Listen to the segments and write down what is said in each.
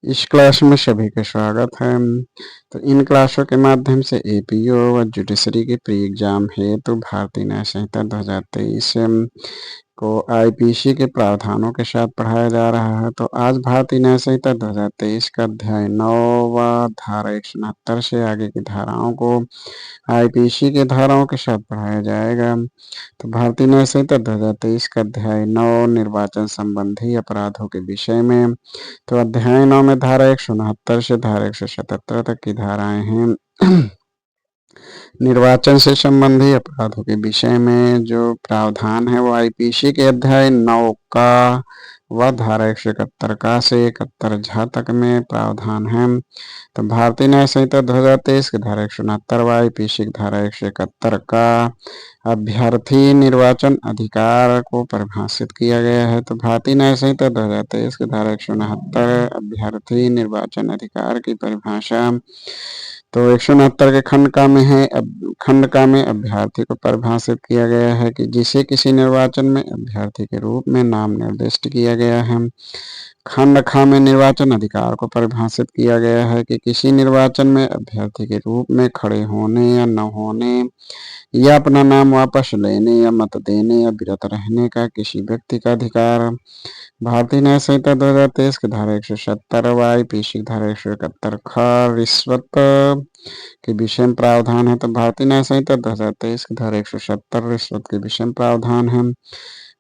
इस क्लास में सभी का स्वागत है। तो इन क्लासों के माध्यम से एपीओ व जुडिशरी के प्री एग्जाम हेतु भारतीय न्याय संहिता 2023 को आईपीसी के प्रावधानों के साथ पढ़ाया जा रहा है। तो आज भारतीय न्याय संहिता 2023 का अध्याय 9 व धारा 169 से आगे की धाराओं को आईपीसी के धाराओं के साथ पढ़ाया जाएगा। तो भारतीय न्याय संहिता 2023 का अध्याय 9 निर्वाचन संबंधी अपराधों के विषय में। तो अध्याय 9 में धारा 169 से धारा 177 तक की धाराएं हैं। निर्वाचन से संबंधी अपराधों के विषय में जो प्रावधान है वो आईपीसी के अध्याय 9 का व धारा 171 का से 71 झ तक में प्रावधान है। तो भारतीय न्याय संहिता 2023 की धारा 169 व आईपीसी की धारा 171 का अभ्यर्थी निर्वाचन अधिकार को परिभाषित किया गया है। तो भारतीय न्याय संहिता 2023 की धारा 169 अभ्यर्थी निर्वाचन अधिकार की परिभाषा। तो 169 के खंड का में अभ्यर्थी को परिभाषित किया गया है कि जिसे किसी निर्वाचन में अभ्यर्थी के रूप में नाम निर्दिष्ट किया गया है। खंड ख में निर्वाचन अधिकार को परिभाषित किया गया है कि किसी निर्वाचन में अभ्यर्थी के रूप में खड़े होने या न होने या अपना नाम वापस लेने या मत देने या विरत रहने का किसी व्यक्ति का अधिकार। भारतीय न्याय संहिता 2023 की धारा 170 व आईपीसी की धारा 171 ख रिश्वत के विषय में प्रावधान है। तो भारतीय न्याय संहिता 2023 की धारा 170 रिश्वत के विषय में प्रावधान है।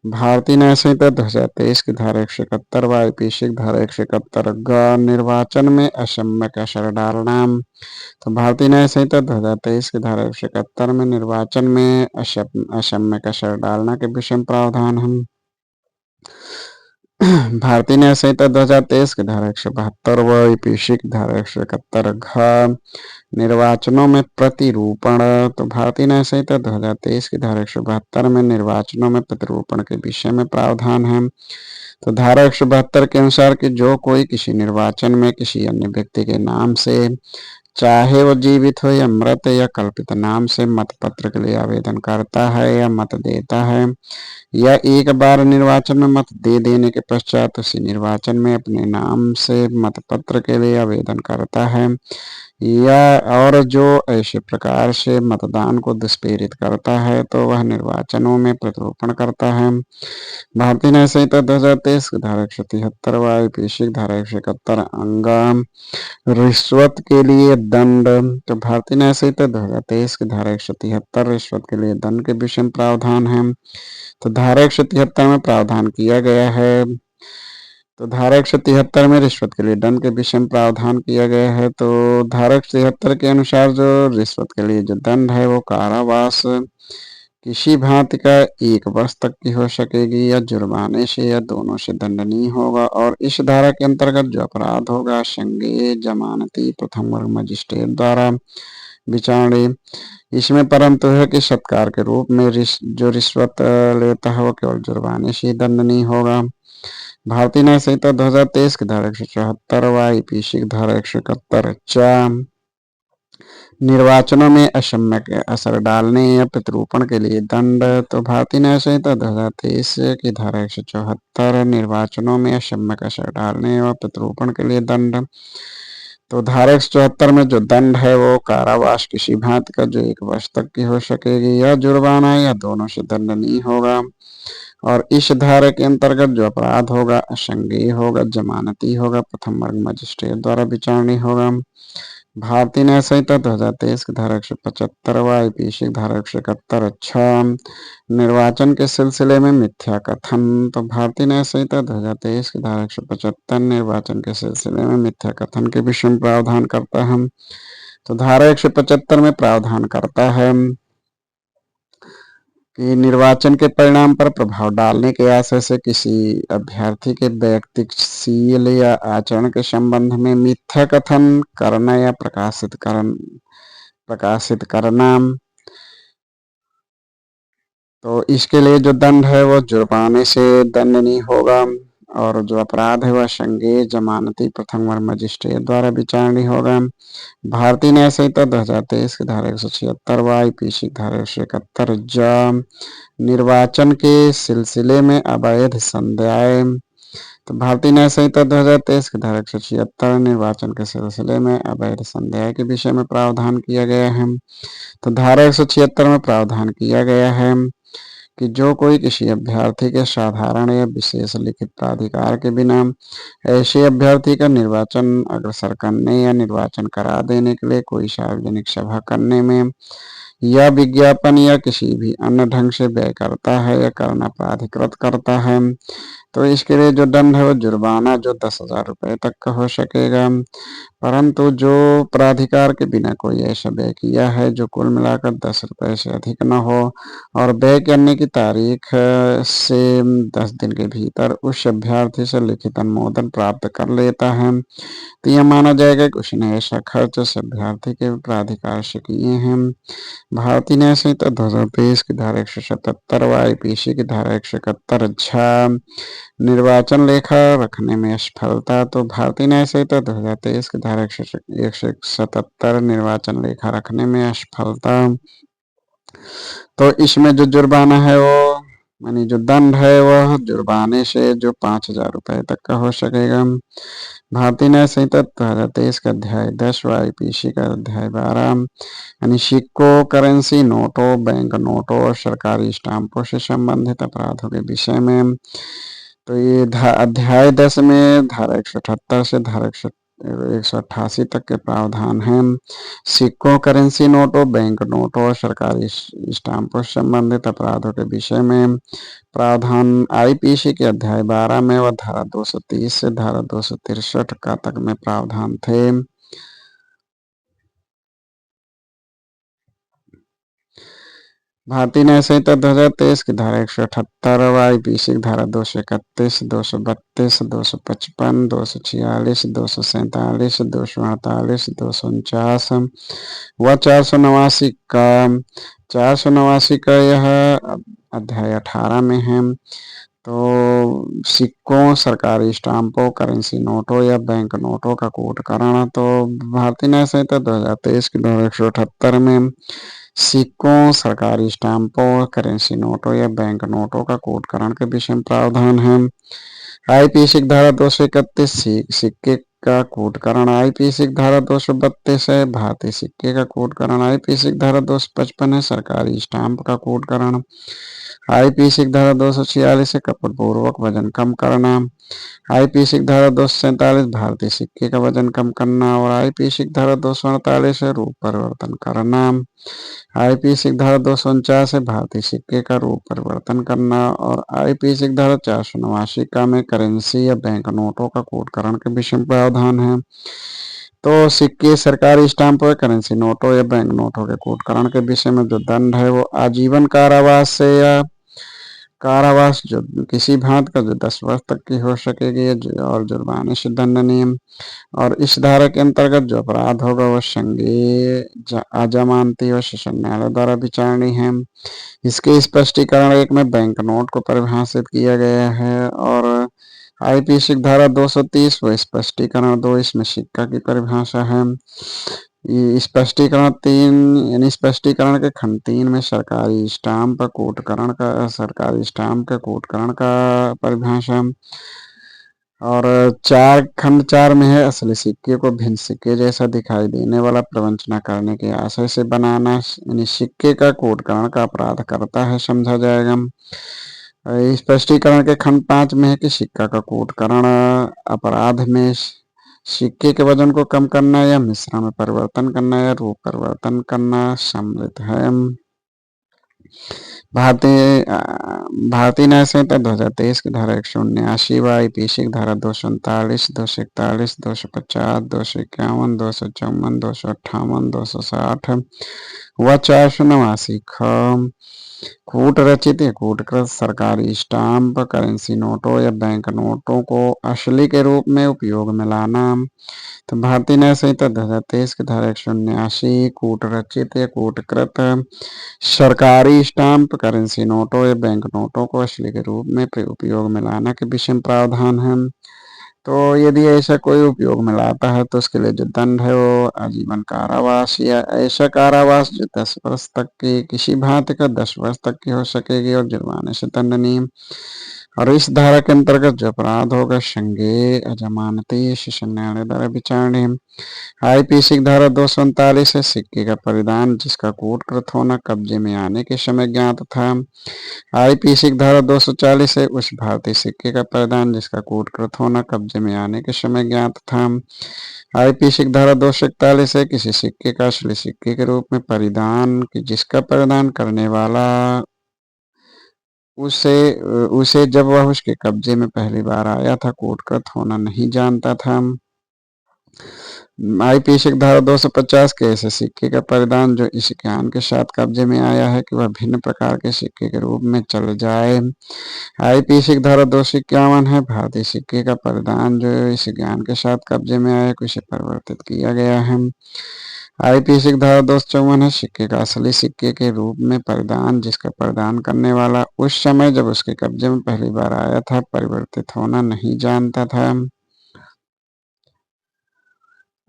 भारतीय न्याय संहिता 2023 की धारा 171 व आईपीसी की धारा 171 ग निर्वाचन में असम्यक असर डालना। तो भारतीय न्याय संहिता 2023 की धारा 171 में निर्वाचन में असम्यक असर डालना के विषय में प्रावधान है। भारतीय न्याय संहिता 2023 की धारा 172 व आईपीसी की धारा 171 घ निर्वाचनों में प्रतिरूपण। तो भारतीय न्याय संहिता 2023 की धारा 172 में निर्वाचनों में प्रतिरूपण के विषय में प्रावधान है। तो धारा 172 के अनुसार कि जो कोई किसी निर्वाचन में किसी अन्य व्यक्ति के नाम से, चाहे वो जीवित हो या मृत या कल्पित नाम से मतपत्र के लिए आवेदन करता है या मत देता है या एक बार निर्वाचन में मत दे देने के पश्चात उसी निर्वाचन में अपने नाम से मतपत्र के लिए आवेदन करता है या और जो ऐसे प्रकार से मतदान को दुष्प्रेरित करता है तो वह निर्वाचनों में प्रतिरूपण करता है। भारतीय न्याय संहिता 2023 की धारा 173 व आईपीसी धारा 171 अंग रिश्वत के लिए दंड। तो भारतीय न्याय संहिता 2023 की धारा 173 रिश्वत के लिए दंड के विषय में प्रावधान है। तो धारा 173 में प्रावधान किया गया है। तो धारा 173 में रिश्वत के लिए दंड के विषय में प्रावधान किया गया है। तो धारा 173 के अनुसार जो रिश्वत के लिए जो दंड है वो कारावास किसी भांति का 1 वर्ष तक की हो सकेगी या जुर्माने से या दोनों से दंडनीय होगा। और इस धारा के अंतर्गत जो अपराध होगा संज्ञेय जमानती प्रथम वर्ग मजिस्ट्रेट द्वारा विचारणीय। इसमें परंतु है कि सत्कार के रूप में जो रिश्वत लेता है वो केवल जुर्माने से दंडनीय होगा। भारतीय न्याय संहिता 2023 की धारा 174 व आईपीसी की धारा 171 च निर्वाचनों में असम्यक असर डालने या प्रतिरूपण के लिए दंड। तो भारतीय न्याय संहिता 2023 की धारा 174 निर्वाचनों में असम्यक असर डालने और प्रतिरूपण के लिए दंड। तो धारा 174 में जो दंड है वो कारावास किसी भांति का जो 1 वर्ष तक की हो सकेगी या जुर्माना या दोनों से दंडनीय होगा। और इस धारा के अंतर्गत जो अपराध होगा असंज्ञेय होगा, जमानती होगा, प्रथम वर्ग मजिस्ट्रेट द्वारा विचारणीय होगा। भारतीय न्याय संहिता 2023 की धारा 175 व आईपीसी धारा 171 छ निर्वाचन के सिलसिले में मिथ्या कथन। तो भारतीय न्याय संहिता 2023 की धारा 175 निर्वाचन के सिलसिले में मिथ्या कथन के विषय में प्रावधान करता है। तो धारा 175 में प्रावधान करता है कि निर्वाचन के परिणाम पर प्रभाव डालने के आशय से किसी अभ्यर्थी के व्यक्तिशील या आचरण के संबंध में मिथ्या कथन करना या प्रकाशित करना। तो इसके लिए जो दंड है वो जुर्माने से दंडनीय होगा। और जो अपराध है वह संज्ञेय जमानती प्रथम वर्ग मजिस्ट्रेट द्वारा विचारणीय होगा। भारतीय न्याय संहिता 2023 की धारा 176 व आईपीसी धारा 171 ज निर्वाचन के सिलसिले में अवैध संध्याय तो भारतीय न्याय संहिता 2023 की धारा 176 निर्वाचन के सिलसिले में अवैध संदेह के विषय में प्रावधान किया गया है। तो धारा 176 में प्रावधान किया गया है कि जो कोई किसी अभ्यर्थी के साधारण या विशेष लिखित प्राधिकार के बिना ऐसे अभ्यर्थी का निर्वाचन अग्रसर करने या निर्वाचन करा देने के लिए कोई सार्वजनिक सभा करने में या विज्ञापन या किसी भी अन्य ढंग से व्यय करता है या करना प्राधिकृत करता है, तो इसके लिए जो दंड है वो जुर्माना जो 10,000 रुपये तक का हो सकेगा। परंतु जो प्राधिकार के बिना कोई ऐसा व्यय किया है जो कुल मिलाकर 10 रुपये से अधिक न हो और व्यय करने की तारीख से 10 दिन के भीतर उस अभ्यर्थी से लिखित अनुमोदन प्राप्त कर लेता है, तो यह माना जाएगा कि उसने ऐसा खर्च उस अभ्यर्थी के प्राधिकार से किए हैं। भारतीय न्याय संहिता 2023 की धारा 177 व आईपीसी की धारा 171 झ निर्वाचन लेखा रखने में असफलता। तो भारतीय न्याय संहिता 2023 की धारा 177 निर्वाचन लेखा रखने में असफलता, तो इसमें जो जुर्माना है वो यानी जो दंड है वह जुर्माने से जो 5,000 रुपये तक का हो सकेगा। भारतीय न्याय संहिता 2023 का अध्याय 10 व आईपीसी का अध्याय 12 यानी सिक्कों, करेंसी नोटों, बैंक नोटों और सरकारी स्टाम्पों से संबंधित अपराधों के विषय में, तो ये अध्याय 10 में धारा 178 से धारा 188 तक के प्रावधान हैं। सिक्कों, करेंसी नोटों, बैंक नोटों और सरकारी स्टाम्पों से संबंधित अपराधों के विषय में प्रावधान आईपीसी के अध्याय 12 में व धारा 230 से धारा 263 का तक में प्रावधान थे। भारतीय न्याय संहिता 2023 की धारा 178 व आईपीसी की धारा 231, 232, 255, 246, 247, 248, 249 व 489 का यह अध्याय 18 में है। तो सिक्कों, सरकारी स्टाम्पों, करेंसी नोटों या बैंक नोटों का कूटकरण, तो भारतीय न्याय संहिता 2023 की धारा 178 में सिक्कों, सरकारी स्टाम्पों, करेंसी नोटों या बैंक नोटों का कूटकरण के विषय में प्रावधान है। आईपीसी की धारा 231 सिक्के का कूटकरण, आईपीसी की धारा 232 है भारतीय सिक्के का कूटकरण, आईपीसी की धारा 255 है सरकारी स्टाम्प का कूटकरण, आईपीसी की धारा 246 है कपटपूर्वक वजन कम करना, आईपीसी की धारा 247 भारतीय सिक्के का वजन कम करना और आईपीसी की धारा 248 है रूप परिवर्तन करना, आईपीसी की धारा 249 है भारतीय सिक्के का रूप परिवर्तन करना और आईपीसी की धारा 489 का में करेंसी या बैंक नोटों का कूटकरण के विषय में प्रावधान है। तो सिक्के, सरकारी स्टाम्प और करेंसी नोटों या बैंक नोटों के कूटकरण के विषय में जो दंड है वो आजीवन कारावास से या कारावास जो किसी भांति का जो 10 वर्ष तक की हो सकेगी और जुर्माने से दंडनीय। और इस धारा के अंतर्गत जो अपराध होगा वह संज्ञेय, अजमानती और सेशन न्यायालय द्वारा विचारणीय है। इसके स्पष्टीकरण 1 में बैंक नोट को परिभाषित किया गया है और आईपीसी की धारा 230 व स्पष्टीकरण 2 इसमें सिक्का की परिभाषा है। स्पष्टीकरण 3 यानी स्पष्टीकरण के खंड 3 में सरकारी स्टाम्प का कूटकरण का परिभाषा और खंड 4 में है असली सिक्के को भिन्न सिक्के जैसा दिखाई देने वाला प्रवंचना करने के आशय से बनाना यानी सिक्के का कूटकरण का अपराध करता है समझा जाएगा। स्पष्टीकरण के खंड 5 में है कि सिक्का का कूटकरण अपराध में सिक्के के वजन को कम करना या मिश्रण में परिवर्तन करना या रूप परिवर्तन करना सम्मिलित है। भारतीय न्याय संहिता 2023 की धारा 179 व आईपीसी की धारा 239, 241, 250, 251, 254, 258, 260 व 489 कूट रचित या कूटकृत सरकारी स्टाम्प, करेंसी नोटों या बैंक नोटों को असली के रूप में उपयोग में लाना। तो भारतीय न्याय संहिता 2023 की धारा 179 कूट रचित या कूटकृत सरकारी स्टाम्प, करेंसी नोटों या बैंक नोटों को असली के रूप में उपयोग में लाना के विषय में प्रावधान है। तो यदि ऐसा कोई उपयोग में लाता है तो उसके लिए जो दंड है वो आजीवन कारावास या ऐसा कारावास जो 10 वर्ष तक की किसी भांति का 10 वर्ष तक की हो सकेगी और जुर्माने से दंडनीय। और इस धारा के अंतर्गत जो अपराध होगा संज्ञेय अजमानती सेशन न्यायालय द्वारा विचारणीय। आईपीसी की धारा 239 है सिक्के का परिधान जिसका कूटकृत होना कब्जे में आने के समय ज्ञात था। आईपीसी की धारा 240 है उस भारतीय सिक्के का परिधान जिसका कूटकृत होना कब्जे में आने के समय ज्ञात था। आईपीसी की धारा 241 है किसी सिक्के का असली सिक्के के रूप में परिधान जिसका परिधान करने वाला उसे उसे जब वह उसके कब्जे में पहली बार आया था कूटकृत होना नहीं जानता था। आईपीसी की धारा 250 के ऐसे सिक्के का परिधान जो इस ज्ञान के साथ कब्जे में आया है कि वह भिन्न प्रकार के सिक्के के रूप में चल जाए। आईपीसी की धारा 251 है भारतीय सिक्के का परिधान जो इस ज्ञान के साथ कब्जे में आया कि उसे परिवर्तित किया गया है। आईपीसी की धारा 254 है सिक्के का असली सिक्के के रूप में परिधान जिसका परिधान करने वाला उस समय जब उसके कब्जे में पहली बार आया था परिवर्तित होना नहीं जानता था।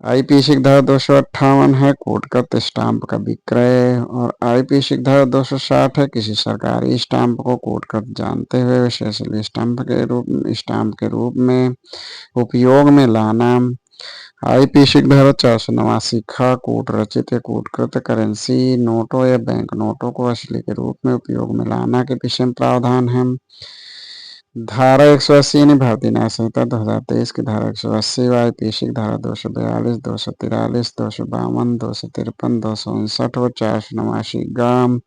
आईपीसी की धारा 258 है कोटकृत स्टाम्प का विक्रय। और आईपीसी की धारा 260 है किसी सरकारी स्टाम्प को कोटकृत जानते हुए उसे असली स्टाम्प के रूप में उपयोग में लाना। आईपीसी की धारा 489 ख कूट रचित या कूटकृत करेंसी नोटों या बैंक नोटों को असली के रूप में उपयोग में लाना के विषय में प्रावधान है। धारा 180 यानी भारतीय न्याय संहिता 2023 की धारा 180 आईपीसी की धारा 242 243 252 253 259 और 489 गाम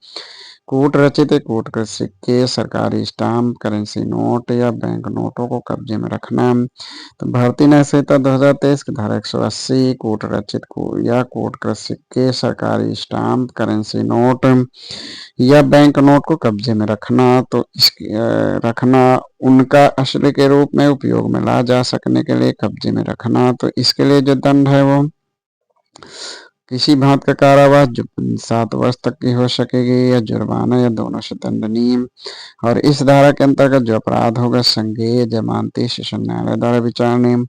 कूट रचित कूटकृत सिक्के सरकारी स्टाम्प करेंसी नोट या बैंक नोटों को कब्जे में रखना। तो भारतीय न्याय संहिता 2023 की धारा 180 कूट रचित या कूटकृत सिक्के सरकारी स्टाम्प करेंसी नोट या बैंक नोट को कब्जे में रखना। तो रखना उनका असली के रूप में उपयोग में ला जा सकने के लिए कब्जे में रखना। तो इसके लिए जो दंड है वो किसी भांत का कारावास जो 7 वर्ष तक की हो सकेगी या जुर्माना या दोनों से दंडनीय। और इस धारा के अंतर्गत जो अपराध होगा संज्ञेय जमानती सेशन न्यायालय द्वारा विचारणीय।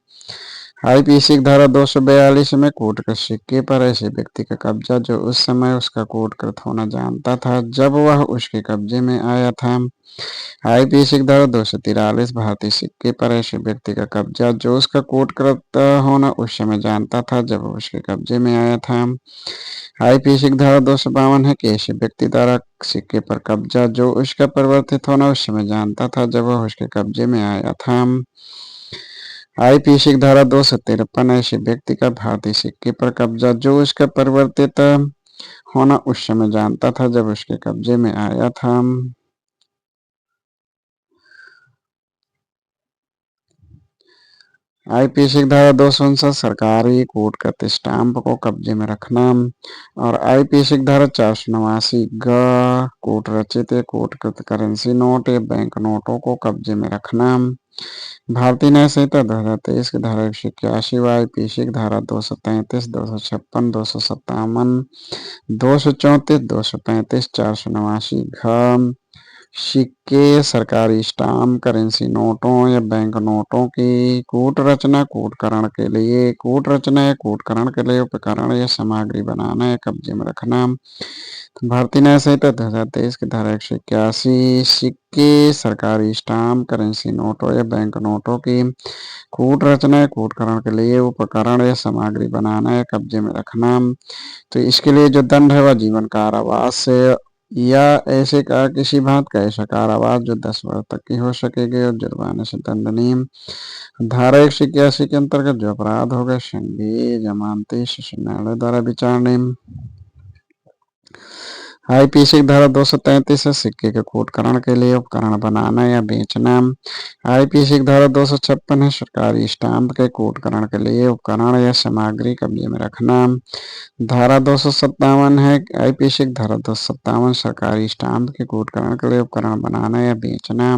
आईपीसी की धारा 242 में कूटकृत सिक्के पर ऐसे व्यक्ति का कब्जा जो उस समय उसका कूटकृत होना जानता था जब वह उसके कब्जे में आया था। आईपीसी की धारा 243 भारतीय सिक्के पर ऐसे व्यक्ति का कब्जा जो उसका कूटकृत होना उस समय जानता था जब वह उसके कब्जे में आया था। आईपीसी की धारा 252 है कि ऐसे व्यक्ति द्वारा सिक्के पर कब्जा जो उसका परिवर्तित होना उस समय जानता था जब वह उसके कब्जे में आया था। आईपीसी की धारा 253 ऐसे व्यक्ति का भारतीय सिक्के पर कब्जा जो उसका परिवर्तित होना उस समय जानता था जब उसके कब्जे में आया था। आईपीसी की धारा 259 सरकारी कूटकृत स्टाम्प को कब्जे में रखना। और आईपीसी की धारा 489 ग कूट रचित कूटकृत करेंसी नोट या बैंक नोटों को कब्जे में रखना। भारतीय न्याय संहिता 2023 की धारा 181 व आईपीसी की धारा 233 256 257 234 235 489 घ सिक्के सरकारी स्टाम्प करेंसी नोटों या बैंक नोटों की कूट रचना कूटकरण के लिए कूट रचना या कूटकरण के लिए उपकरण या सामग्री बनाना या कब्जे में रखना। भारतीय न्याय संहिता 2023 की धारा 181 सिक्के सरकारी स्टाम्प करेंसी नोटों या बैंक नोटों की कूट रचना या कूटकरण के लिए उपकरण या सामग्री बनाना या कब्जे में रखना। तो इसके लिए जो दंड है वह जीवन कारावास से या ऐसे का किसी भांत का ऐसा कारावास जो 10 वर्ष तक की हो सकेगी और जुर्माने से दंडनीय। धारा 181 के अंतर्गत जो अपराध होगा संज्ञेय जमानती सेशन न्यायालय द्वारा विचारणीय। आईपीसी की धारा 233 है सिक्के के कूटकरण के लिए उपकरण बनाना या बेचना। आईपीसी की धारा 256 है सरकारी स्टाम्प के कूटकरण के लिए उपकरण या सामग्री कब्जे में रखना। धारा 257 है आईपीसी की धारा 257 सरकारी स्टाम्प के कूटकरण के लिए उपकरण बनाना या बेचना।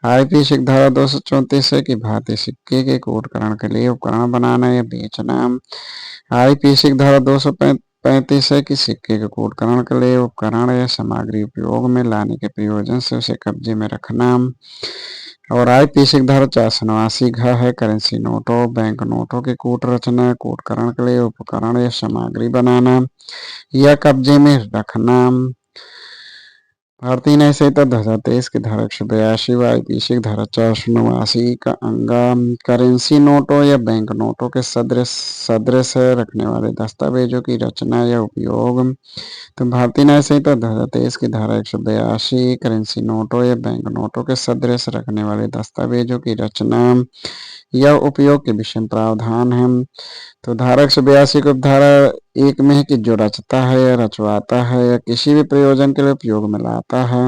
आईपीसी की धारा 234 है कि भारतीय सिक्के के कूटकरण के लिए उपकरण बनाना या बेचना। आईपीसी की धारा 235 है कि सिक्के के कूटकरण के लिए उपकरण या सामग्री उपयोग में लाने के प्रयोजन से उसे कब्जे में रखना। और आईपीसी की धारा 489 घ है करेंसी नोटों बैंक नोटों की कूट रचना कूटकरण के लिए उपकरण या सामग्री बनाना या कब्जे में रखना। भारतीय न्याय संहिता 2023 की धारा 182 व आईपीसी की धारा 489 का अंग करेंसी नोटों या बैंक नोटों के सदृश रखने वाले दस्तावेजों की रचना या उपयोग। तो भारतीय न्याय संहिता 2023 की धारा 182 करेंसी नोटों या बैंक नोटों के सदृश रखने वाले दस्तावेजों की रचना या उपयोग के विषय में प्रावधान है। तो धारा 182 को धारा 1 में है कि जो रचता है या रचवाता है या किसी भी प्रयोजन के लिए उपयोग में लाता है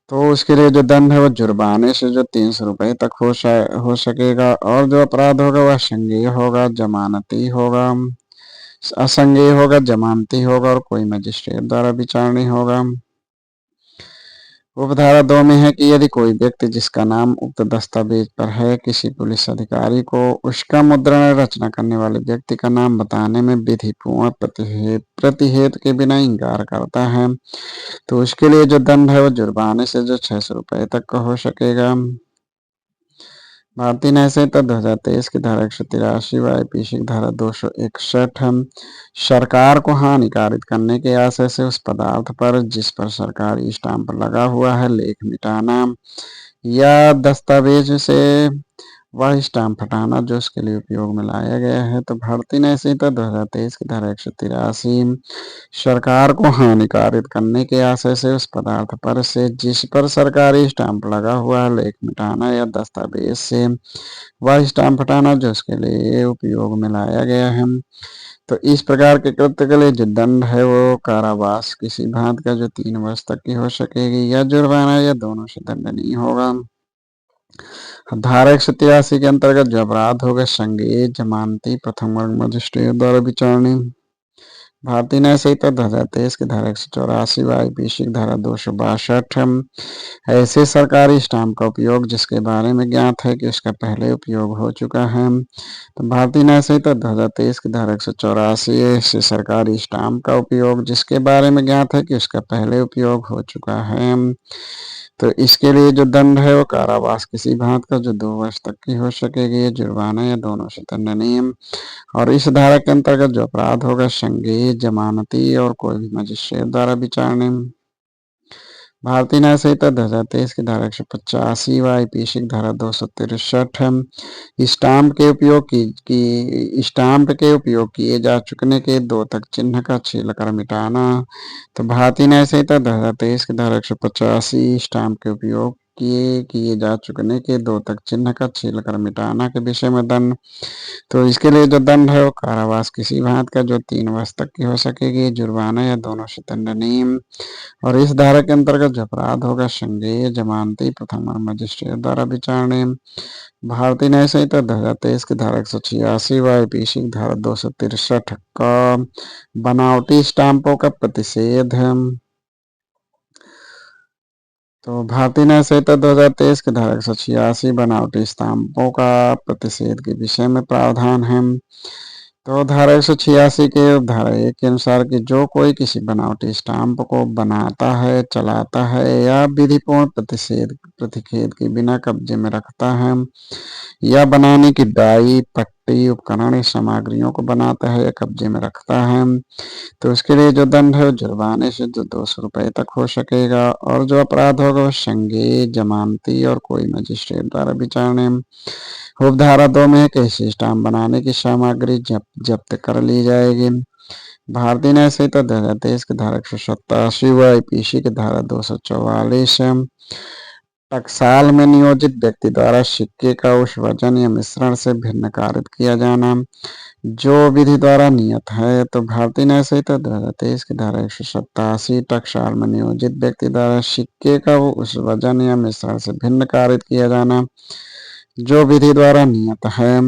तो उसके लिए जो दंड है वो जुर्माने से जो 300 रुपए तक हो सकेगा, और जो अपराध होगा वह संज्ञेय होगा, जमानती होगा, असंज्ञेय होगा, जमानती होगा और कोई मजिस्ट्रेट द्वारा विचारणीय होगा। उपधारा 2 में है कि यदि कोई व्यक्ति जिसका नाम उक्त दस्तावेज पर है किसी पुलिस अधिकारी को उसका मुद्रण रचना करने वाले व्यक्ति का नाम बताने में विधिपूर्ण प्रतिहेत के बिना इंकार करता है तो उसके लिए जो दंड है वो जुर्माने से जो 600 रुपए तक का हो सकेगा। भारतीय न्याय संहिता 2023 की धारा 183 व आईपीसी की धारा 261 हम सरकार को हानिकारित करने के आशय से उस पदार्थ पर जिस पर सरकारी स्टाम्प लगा हुआ है लेख मिटाना या दस्तावेज से वह स्टाम्प हटाना जो उसके लिए उपयोग में लाया गया है। तो भारतीय न्याय संहिता 2023 की धारा 183 सरकार को हानिकारित करने के आशय से उस पदार्थ पर से जिस पर सरकारी स्टाम्प लगा हुआ है लेख मिटाना या दस्तावेज से वह स्टाम्प हटाना जो उसके लिए उपयोग में लाया गया है। तो इस प्रकार के कृत्य के लिए जो दंड है वो कारावास किसी भांति का जो 3 वर्ष तक की हो सकेगी या जुर्माना या दोनों से दंडनीय होगा। धारा 183 के अंतर्गत जो अपराध होगा संज्ञेय, जमानती, प्रथम वर्ग मजिस्ट्रेट द्वारा विचारणीय। भारतीय न्याय संहिता 2023 की धारा 184 व आईपीसी की धारा 262 ऐसे सरकारी स्टाम्प का उपयोग जिसके बारे में ज्ञात है कि उसका पहले उपयोग हो चुका है। तो भारतीय न्याय संहिता 2023 की धारा 184 ऐसे सरकारी स्टाम्प का उपयोग जिसके बारे में ज्ञात है कि उसका पहले उपयोग हो चुका है तो इसके लिए जो दंड है वो कारावास किसी भांत का जो 2 वर्ष तक की हो सकेगी, जुर्माना या दोनों से दंडनीय। और इस धारा के अंतर्गत जो अपराध होगा संज्ञेय, जमानती और कोई भी मजिस्ट्रेट द्वारा विचारणीय। भारतीय न्याय संहिता 2023 की धारा 185 व आईपीसी की धारा 263 स्टाम्प के उपयोग किए जा चुकने के 2 तक चिन्ह का छील कर मिटाना। तो भारतीय न्याय संहिता 2023 की धारा 185 स्टाम्प के उपयोग किए जा चुकने के 2 तक चिन्ह का छील कर मिटाना के विषय में दंड। तो इसके लिए जो दंड है वो कारावास किसी भांत का जो 3 वर्ष तक की हो सकेगी, जुर्माना या दोनों से दंडनीय। और इस धारा के अंतर्गत जो अपराध होगा संज्ञेय, जमानती, प्रथम और मजिस्ट्रेट द्वारा विचारणीय। भारतीय न्याय संहिता 2023 की धारा 186 व आईपीसी की धारा 263 का बनावटी स्टाम्पों का प्रतिषेध है। तो भारतीय न्याय संहिता 2023 की धारा 186 बनावटी स्टाम्पों का प्रतिषेध के विषय में प्रावधान है। तो धारा 186 के धारा 1 के अनुसार कि जो कोई किसी बनावटी स्टाम्प को बनाता है, चलाता है या विधिपूर्ण प्रतिषेध के बिना कब्जे में रखता है या बनाने की डाई, पट्टी, उपकरण या सामग्रियों को बनाता है या कब्जे में रखता है तो उसके लिए जो दंड है जुर्माने से जो 200 रुपए तक हो सकेगा। और जो अपराध होगा वो संज्ञेय, जमानती और कोई मजिस्ट्रेट द्वारा विचारणीय। उपधारा 2 में है कि स्टाम्प बनाने की सामग्री जब्त कर ली जाएगी। भारतीय न्याय संहिता 2023 की धारा 187 व आईपीसी की धारा 244 टकसाल में नियोजित व्यक्ति द्वारा सिक्के का उस वजन या मिश्रण से भिन्न कारित किया जाना जो विधि द्वारा नियत है। तो भारतीय न्याय संहिता 2023 की धारा 187 टकसाल में नियोजित व्यक्ति द्वारा सिक्के का उस वजन या मिश्रण से भिन्न कारित किया जाना जो विधि द्वारा नियत है।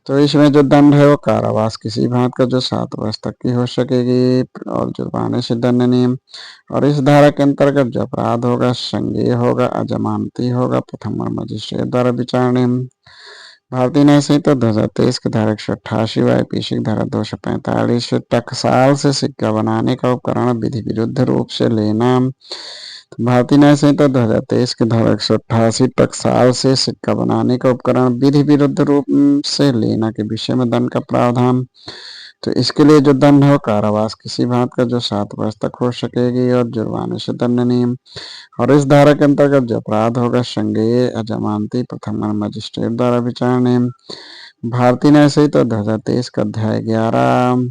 तो इसमें जो दंड है वो कारावास किसी भांत का जो 7 वर्ष तक की हो सकेगी और जुर्माने से दंडनीय। और इस धारा के अंतर्गत जो अपराध होगा संज्ञेय होगा, अजमानती होगा, प्रथम और मजिस्ट्रेट द्वारा विचारणीय। भारतीय न्याय संहिता 2023 की धारा 188 व आईपीसी की धारा 245 टकसाल से सिक्का बनाने का उपकरण विधि विरुद्ध रूप से लेना। भारतीय न्याय संहिता 2023 की धारा 188 टकसाल से सिक्का बनाने का उपकरण विधि विरुद्ध रूप से लेना के विषय में दंड का प्रावधान। तो इसके लिए जो दंड है वो कारावास किसी भांत का जो 7 वर्ष तक हो सकेगी और जुर्माने से दंडनीय। और इस धारा के अंतर्गत जो अपराध होगा संज्ञेय अजमानती प्रथम मजिस्ट्रेट द्वारा विचारणीय। भारतीय न्याय संहिता 2023 का अध्याय 11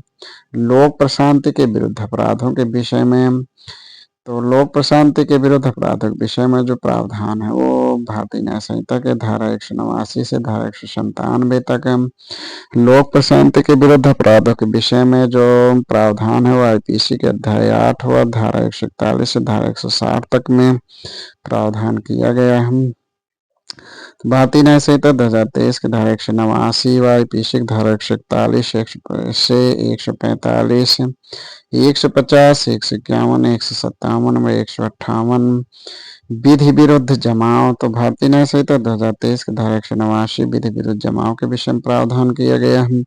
लोक प्रशांति के विरुद्ध अपराधों के विषय में। तो लोक प्रशांति के विरुद्ध अपराधों के विषय में जो प्रावधान है वो भारतीय न्याय संहिता के धारा 189 से धारा 197 तक है। लोक प्रशांति के विरुद्ध अपराधों के विषय में जो प्रावधान है वो आईपीसी के अध्याय 8 व धारा 141 से धारा 160 तक में प्रावधान किया गया है। भारतीय न्याय संहिता 2023 की धारा 189 व आईपीसी की धारा 141 से 145 150 151 157 व 158 विधि विरुद्ध जमाव। तो भारतीय न्याय संहिता 2023 की धारा 189 विधि विरुद्ध जमाव के विषय में प्रावधान किया गया है।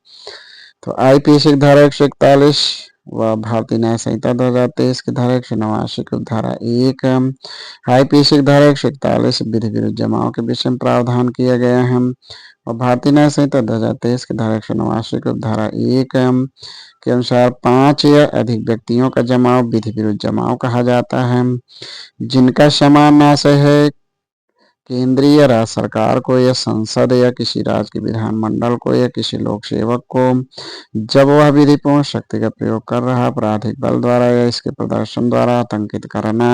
तो आईपीसी की धारा 141 व भारतीय न्याय संहिता 2023 की धारा 189 की धारा 1 आईपीसी की धारा 141 विधि विरुद्ध जमाव के विषय में प्रावधान किया गया है। और भारतीय न्याय संहिता 2023 की धारा 189 की धारा 1 के अनुसार 5 या अधिक व्यक्तियों का जमाव विधि विरुद्ध जमाव कहा जाता है। जिनका समान आशय है केंद्रीय राज्य सरकार को या संसद या किसी राज्य के विधानमंडल को या किसी लोक सेवक को जब वह विधिपूर्ण शक्ति का प्रयोग कर रहा आपराधिक बल द्वारा या इसके प्रदर्शन द्वारा आतंकित करना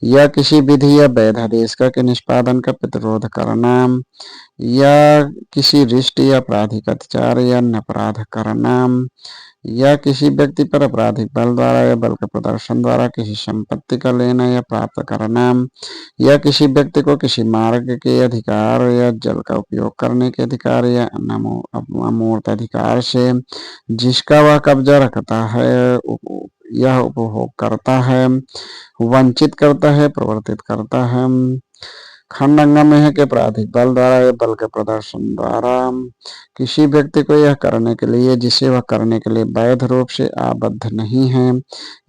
या किसी विधि या वैध आदेश का के निष्पादन का प्रतिरोध करना या किसी रिष्ट या आपराधिक अत्याचार या अन्य अपराध करना या किसी व्यक्ति पर आपराधिक बल द्वारा या बल के प्रदर्शन द्वारा किसी संपत्ति का लेना या प्राप्त करना या किसी व्यक्ति को किसी मार्ग के अधिकार या जल का उपयोग करने के अधिकार या अमूर्त अधिकार से जिसका वह कब्जा रखता है यह उपभोग करता है वंचित करता है प्रवर्तित करता है। खंड अंग में है कि आपराधिक बल द्वारा या बल के प्रदर्शन द्वारा किसी व्यक्ति को यह करने के लिए जिसे वह करने के लिए वैध रूप से आबद्ध नहीं है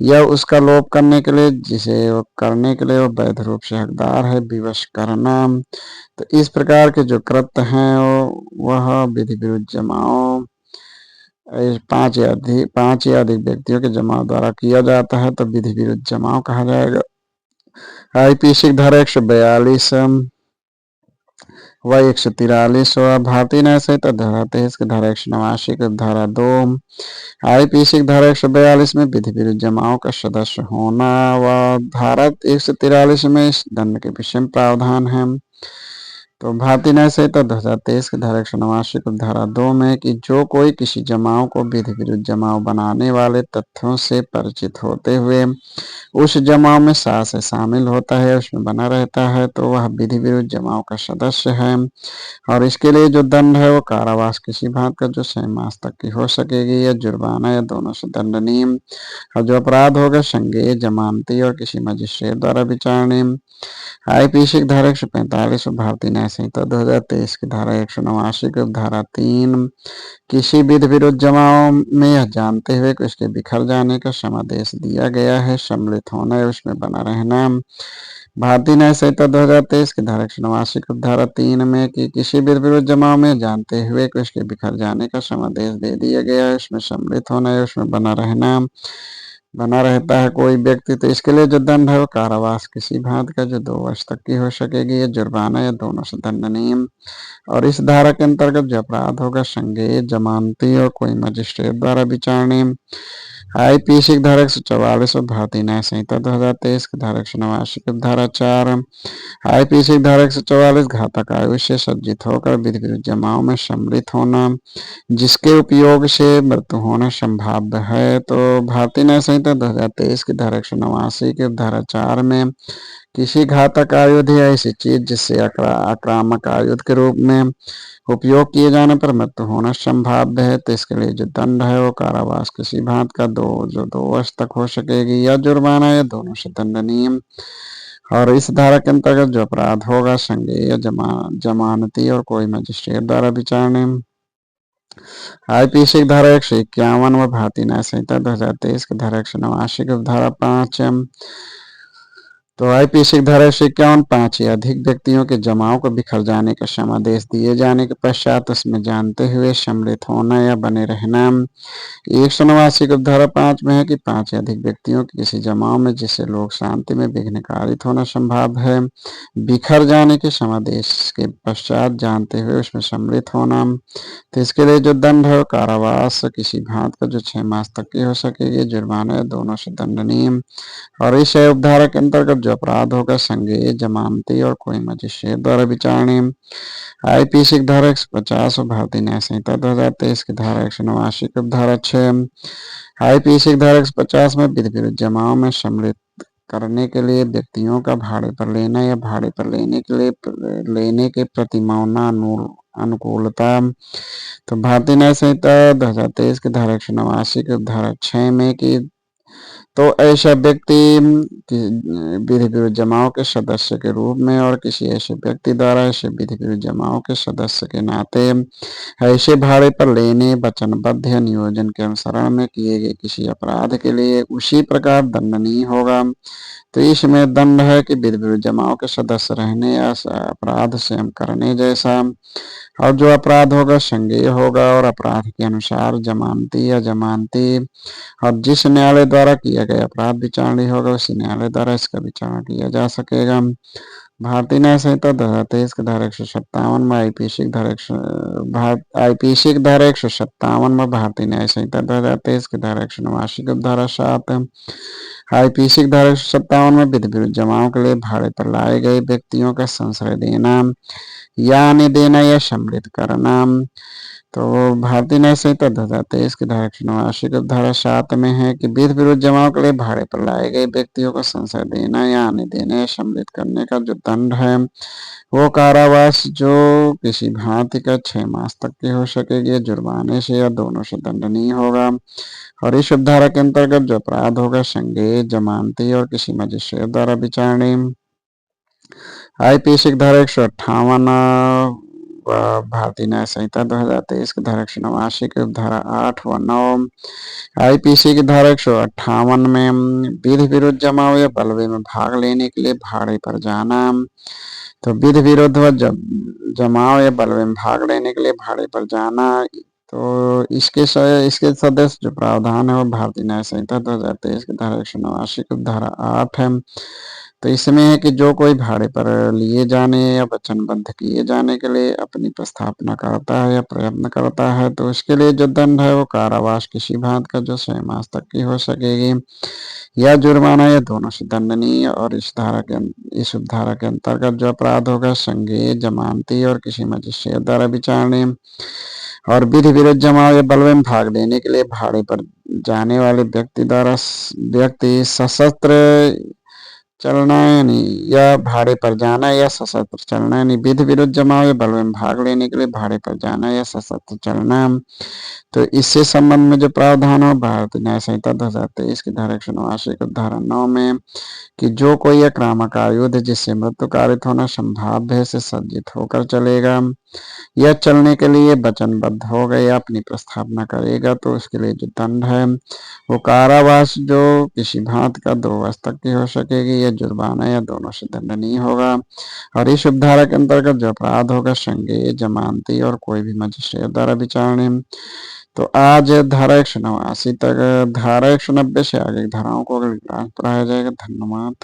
या उसका लोप करने के लिए जिसे वह करने के लिए वह वैध रूप से हकदार है विवश करना। तो इस प्रकार के जो कृत्य हैं वह विधि विरुद्ध जमाव 5 या अधिक व्यक्तियों के जमाव द्वारा किया जाता है तो विधि विरुद्ध जमाव कहा जाएगा। आईपीसी की धारा 142 व 143 व भारतीय न्याय संहिता 2023 की धारा 189 की धारा 2 आईपीसी की धारा 142 में विधि विरुद्ध जमाव का सदस्य होना व धारा 143 में इस दंड के विषय में प्रावधान है। तो भारतीय न्याय संहिता 2023 की धारा 189 की धारा 2 में कि जो कोई किसी जमाव को विधि विरुद्ध जमाव बनाने वाले तथ्यों से परिचित होते हुए उस जमाव में से शामिल होता है उसमें बना रहता है तो वह विधि विरुद्ध जमाव का सदस्य है। और इसके लिए जो दंड है वो कारावास किसी भांत का जो 6 मास तक की हो सकेगी या जुर्माना या दोनों से दंडनीय। और जो अपराध होगा संज्ञेय जमानती और किसी मजिस्ट्रेट द्वारा विचारणीय। आईपीसी की धारा 145 और भारतीय न्याय संहिता 2023 की धारा 189 की धारा 3 किसी विधि विरुद्ध जमाव में यह जानते हुए कि उसके बिखर जाने का समादेश दिया गया है सम्मिलित होना है उसमें बना रहना। भारतीय न्याय संहिता 2023 की धारा 189 की धारा 3 में कि किसी विधि विरुद्ध जमाव में जानते हुए कि उसके बिखर जाने का समादेश दे दिया गया है उसमें सम्मिलित होना है उसमें बना रहता है कोई व्यक्ति तो इसके लिए जो दंड है वो कारावास किसी भांत का जो 2 वर्ष तक की हो सकेगी या जुर्माना या दोनों से दंडनीय। और इस धारा के अंतर्गत जो अपराध होगा संज्ञेय जमानती और कोई मजिस्ट्रेट द्वारा विचारणीय। आईपीसी की धारा 144 और भारतीय न्याय संहिता 2023 की धारा 189 की धारा 4 आईपीसी की धारा 144 घातक आयु से सज्जित होकर विधि विरुद्ध जमाव में सम्मिलित होना जिसके उपयोग से मृत्यु होना संभाव्य है। तो भारतीय न्याय संहिता 2023 की धारा 189 की धारा 4 में किसी घातक आयुध या ऐसी चीज जिससे आक्रामक आयुध के रूप में उपयोग किए जाने पर मृत्यु होना संभाव्य है तो इसके लिए जो दंड है वो कारावास किसी भांत का 2 वर्ष तक हो सकेगी या जुर्माना या दोनों से दंडनीय। और इस धारा के अंतर्गत जो अपराध होगा संज्ञेय जमानती और कोई मजिस्ट्रेट द्वारा विचारणीय। आईपीसी की धारा 151 व भारतीय न्याय संहिता 2023 की धारा 189 की धारा 5 तो आईपीसी की धारा 151 5 या अधिक व्यक्तियों के जमाव को बिखर जाने का क्षमादेश दिए जाने के पश्चात उसमें जानते हुए सम्मिलित होना या बने रहना। 189 की धारा 5 में है कि 5 या अधिक व्यक्तियों के किसी जमाव में जिससे लोक शांति में विघ्न कारित होना संभव है, बिखर जाने के समादेश के पश्चात जानते हुए उसमें सम्मिलित होना। तो इसके लिए जो दंड है वो कारावास किसी भांत का जो 6 मास तक की हो सकेगी, जुर्माना दोनों से दंडनीय। और इस उपधारा के अंतर्गत जो अपराध होगा संज्ञेय, जमानती और कोई मजिस्ट्रेट द्वारा विचारणीय। आईपीसी की धारा 150 और भारतीय न्याय संहिता 2023 की धारा 189 की उपधारा 6। आईपीसी की धारा 150 में विधि विरुद्ध जमाव में सम्मिलित करने के लिए व्यक्तियों का भाड़े पर लेना या भाड़े पर लेने के लिए लेने के प्रतिमावना अनुकूलता। तो भारतीय न्याय संहिता 2023 की धारा 189 की धारा 6 में कि तो ऐसा व्यक्ति विधि विरुद्ध जमाव के सदस्य के रूप में और किसी ऐसे व्यक्ति द्वारा ऐसे विधि विरुद्ध जमाव के सदस्य के नाते ऐसे भाड़े पर लेने, वचनबद्ध या नियोजन के अनुसरण में किए गए किसी अपराध के लिए उसी प्रकार दंडनीय होगा। तो इसमें दंड है कि विधि विरुद्ध जमाव के सदस्य रहने या अपराध स्वयं करने जैसा। और जो अपराध होगा संज्ञेय होगा और अपराध के अनुसार जमानती या जमानती और जिस न्यायालय द्वारा किया गया अपराध विचारणीय होगा उसी न्यायालय द्वारा इसका विचारण किया जा सकेगा। भारतीय न्याय संहिता 2023 की धारा 157 में आईपीसी की धारा 157 में भारतीय न्याय संहिता 2023 की धारा 189 की धारा 7। आईपीसी की धारा 157 में विधि विरुद्ध जमाव के लिए भाड़े पर लाए गए व्यक्तियों का संशय देना या आने देना या सम्मिलित करना। तो भारतीय न्याय संहिता 2023 की धारा 189 की धारा 7 में है कि विधि विरुद्ध जमाव के लिए भाड़े पर लाए गए व्यक्तियों को संशय देना या आने देने या सम्मिलित करने का जो दंड है वो कारावास जो किसी भांति का 6 मास तक की हो सकेगी, जुर्माने से या दोनों से दंडनीय होगा। और इस उपधारा के अंतर्गत जो अपराध होगा संज्ञेय, जमानती और किसी मजिस्ट्रेट द्वारा विचारणीय। आईपीसी की धारा 158 भारतीय न्याय संहिता 2023 की धारा 189 की उपधारा 8 व 9। आईपीसी की धारा 158 में विधि विरुद्ध जमाव या बलवे में भाग लेने के लिए भाड़े पर जाना। तो विधि विरुद्ध व जमाव या बलवे में भाग लेने के लिए भाड़े पर जाना। तो इसके सदस्य जो प्रावधान है वो भारतीय न्याय संहिता 2023 की धारा 189 की धारा 8 है। तो इसमें है कि जो कोई भाड़े पर लिए जाने या वचनबद्ध किए जाने के लिए अपनी प्रस्थापना करता है या प्रयत्न करता है तो उसके लिए जो दंड है वो कारावास किसी भांत का जो 6 मास तक की हो सकेगी या जुर्माना या दोनों से दंडनीय। और इस उपधारा के अंतर्गत जो अपराध होगा संज्ञेय, जमानती और किसी मजिस्ट्रेट द्वारा विचारणीय। और विधि विरुद्ध जमाव या बलवे में भाग लेने के लिए भाड़े पर जाने वाले व्यक्ति सशस्त्र चलना यानी या भाड़े पर जाना या सशस्त्र चलना यानी विधि विरुद्ध जमाव या बलवे में भाग लेने के लिए भाड़े पर जाना या सशस्त्र चलना। तो इससे संबंध में जो प्रावधान हो भारतीय न्याय संहिता 2023 की धारा 189 की धारा 9 में कि जो कोई आक्रामक आयुध जिससे मृत्यु कारित होना संभाव्य है से सज्जित होकर चलेगा या चलने के लिए वचनबद्ध हो गए या अपनी प्रस्थापना करेगा तो उसके लिए जो दंड है वो कारावास जो किसी भांत का 2 वर्ष तक की हो सकेगी या जुर्माना या दोनों से दंडनीय होगा। और इस उपधारा के अंतर्गत जो अपराध होगा संज्ञेय, जमानती और कोई भी मजिस्ट्रेट द्वारा विचारणीय। तो आज धारा 189 तक, धारा 190 से आगे धाराओं को अगली क्लास पढ़ाया जाएगा। धन्यवाद।